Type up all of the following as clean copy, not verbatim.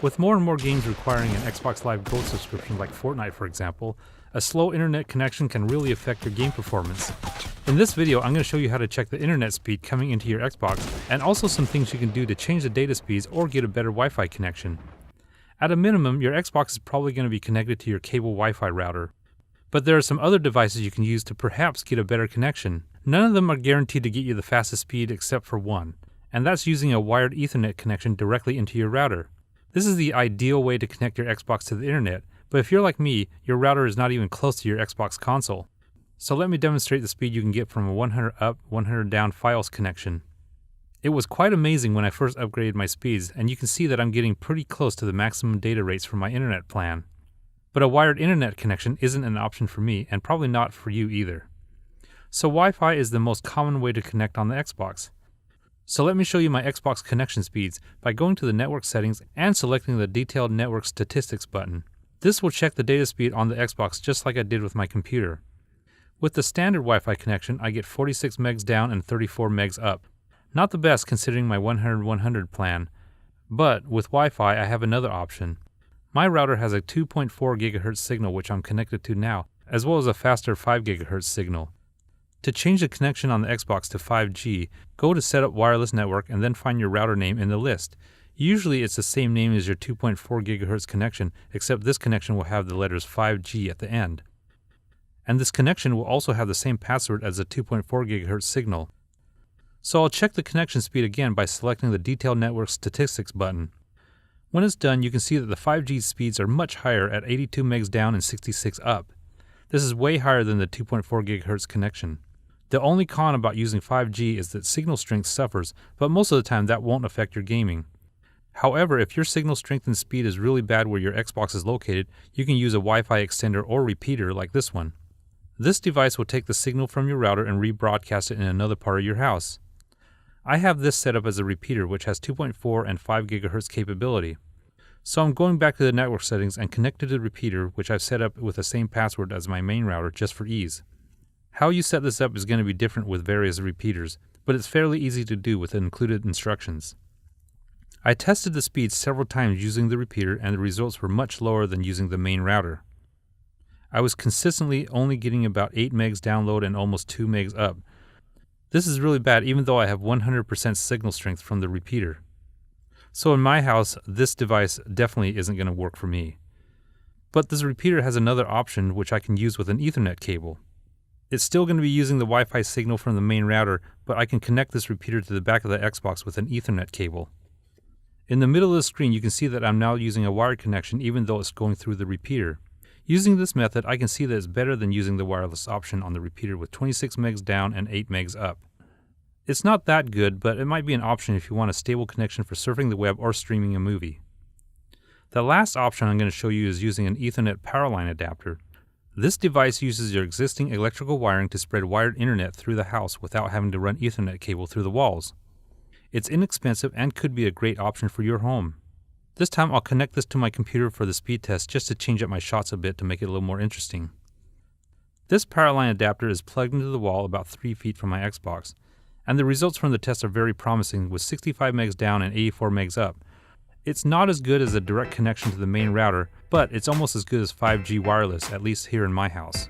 With more and more games requiring an Xbox Live Gold subscription like Fortnite for example, a slow internet connection can really affect your game performance. In this video, I'm going to show you how to check the internet speed coming into your Xbox, and also some things you can do to change the data speeds or get a better Wi-Fi connection. At a minimum, your Xbox is probably going to be connected to your cable Wi-Fi router. But there are some other devices you can use to perhaps get a better connection. None of them are guaranteed to get you the fastest speed except for one, and that's using a wired Ethernet connection directly into your router. This is the ideal way to connect your Xbox to the internet, but if you're like me, your router is not even close to your Xbox console. So let me demonstrate the speed you can get from a 100 up, 100 down Fios connection. It was quite amazing when I first upgraded my speeds, and you can see that I'm getting pretty close to the maximum data rates for my internet plan. But a wired internet connection isn't an option for me, and probably not for you either. So Wi-Fi is the most common way to connect on the Xbox. So let me show you my Xbox connection speeds by going to the network settings and selecting the detailed network statistics button. This will check the data speed on the Xbox just like I did with my computer. With the standard Wi-Fi connection, I get 46 megs down and 34 megs up. Not the best considering my 100/100 plan, but with Wi-Fi I have another option. My router has a 2.4 GHz signal which I'm connected to now, as well as a faster 5 GHz signal. To change the connection on the Xbox to 5G, go to Setup Wireless Network and then find your router name in the list. Usually it's the same name as your 2.4 GHz connection, except this connection will have the letters 5G at the end. And this connection will also have the same password as the 2.4 GHz signal. So I'll check the connection speed again by selecting the Detailed Network Statistics button. When it's done, you can see that the 5G speeds are much higher at 82 megs down and 66 up. This is way higher than the 2.4 GHz connection. The only con about using 5G is that signal strength suffers, but most of the time that won't affect your gaming. However, if your signal strength and speed is really bad where your Xbox is located, you can use a Wi-Fi extender or repeater like this one. This device will take the signal from your router and rebroadcast it in another part of your house. I have this set up as a repeater which has 2.4 and 5 GHz capability. So I'm going back to the network settings and connect to the repeater which I've set up with the same password as my main router just for ease. How you set this up is going to be different with various repeaters, but it's fairly easy to do with the included instructions. I tested the speed several times using the repeater and the results were much lower than using the main router. I was consistently only getting about 8 megs download and almost 2 megs up. This is really bad even though I have 100% signal strength from the repeater. So in my house, this device definitely isn't going to work for me. But this repeater has another option which I can use with an Ethernet cable. It's still going to be using the Wi-Fi signal from the main router, but I can connect this repeater to the back of the Xbox with an Ethernet cable. In the middle of the screen you can see that I'm now using a wired connection even though it's going through the repeater. Using this method I can see that it's better than using the wireless option on the repeater with 26 megs down and 8 megs up. It's not that good, but it might be an option if you want a stable connection for surfing the web or streaming a movie. The last option I'm going to show you is using an Ethernet Powerline adapter. This device uses your existing electrical wiring to spread wired internet through the house without having to run Ethernet cable through the walls. It's inexpensive and could be a great option for your home. This time I'll connect this to my computer for the speed test just to change up my shots a bit to make it a little more interesting. This Powerline adapter is plugged into the wall about 3 feet from my Xbox, and the results from the test are very promising with 65 megs down and 84 megs up. It's not as good as a direct connection to the main router, but it's almost as good as 5G wireless, at least here in my house.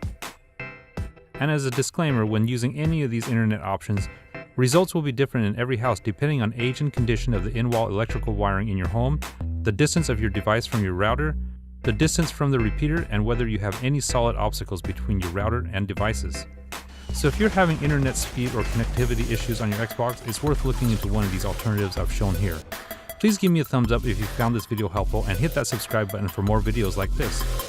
And as a disclaimer, when using any of these internet options, results will be different in every house depending on age and condition of the in-wall electrical wiring in your home, the distance of your device from your router, the distance from the repeater, and whether you have any solid obstacles between your router and devices. So if you're having internet speed or connectivity issues on your Xbox, it's worth looking into one of these alternatives I've shown here. Please give me a thumbs up if you found this video helpful and hit that subscribe button for more videos like this.